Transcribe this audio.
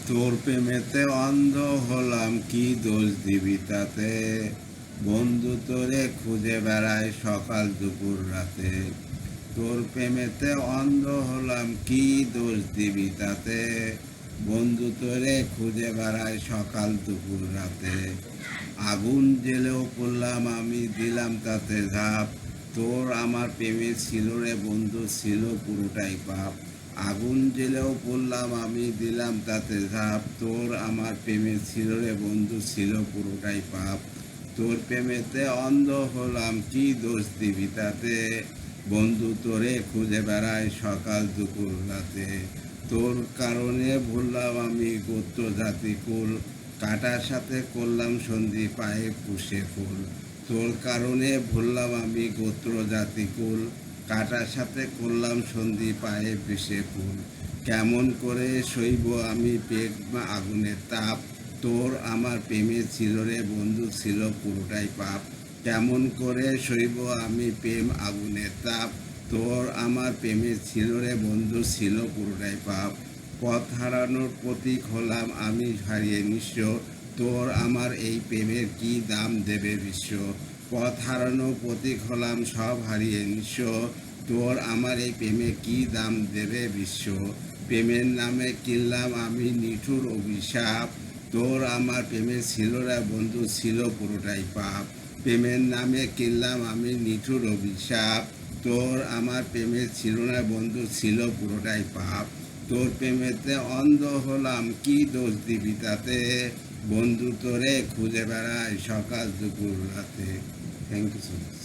তোর প্রেমেতে অন্ধ হলাম, কি দোষ দিবি তাতে? বন্ধু তোরে খুঁজে বেড়ায় সকাল দুপুর রাতে। তোর প্রেমেতে অন্ধ হলাম, কি দোষ দিবি তাতে? বন্ধু তোরে খুঁজে বেড়ায় সকাল দুপুর রাতে। আগুন জেলেও পড়লাম আমি, দিলাম তাতে ঝাঁপ। তোর আমার প্রেমে ছিল রে বন্ধু, ছিল পুরোটাই পাপ। আগুন জেলেও পড়লাম আমি, দিলাম তাতে ঝাঁপ। তোর আমার প্রেমে ছিল রে বন্ধু, ছিল পুরোটাই পাপ। তোর প্রেমেতে অন্ধ হলাম, কি দোষ দিবি তাতে? বন্ধু তোরে খুঁজে বেড়ায় সকাল দুপুর রাতে। তোর কারণে ভুললাম আমি গোত্র জাতি কুল, কাটার সাথে করলাম সন্ধি, পায়ে পুষে ফুল। তোর কারণে ভুললাম আমি গোত্র জাতি কুল, কাটার সাথে করলাম সন্ধি, পায়ে পিষে ফুল। কেমন করে সইব আমি পেট আগুনের তাপ? তোর আমার প্রেমে ছিল রে বন্ধু, ছিল পুরোটাই পাপ। কেমন করে সইব আমি প্রেম আগুনের তাপ? তোর আমার প্রেমে ছিল রে বন্ধু, ছিল পুরোটাই পাপ। পথ হারানোর প্রতীক হলাম আমি, হারিয়ে নিঃস্ব। তোর আমার এই প্রেমের কি দাম দেবে বিশ্ব? পথ হারানোর প্রতীক হলাম সব হারিয়ে নিঃস্ব। তোর আমার এই প্রেমে কি দাম দেবে বিশ্ব? প্রেমের নামে কিনলাম আমি নিঠুর অভিশাপ। তোর আমার প্রেমে ছিল রে বন্ধু, ছিল পুরোটাই পাপ। প্রেমের নামে কিনলাম আমি নিঠুর অভিশাপ। তোর আমার প্রেমে ছিল না বন্ধু, ছিল পুরোটাই পাপ। তোর প্রেমেতে অন্ধ হলাম, কি দোষ দিবি তাতে? বন্ধু তোরে খুঁজে বেড়ায় সকাল দুপুর রাতে। Thank you so much.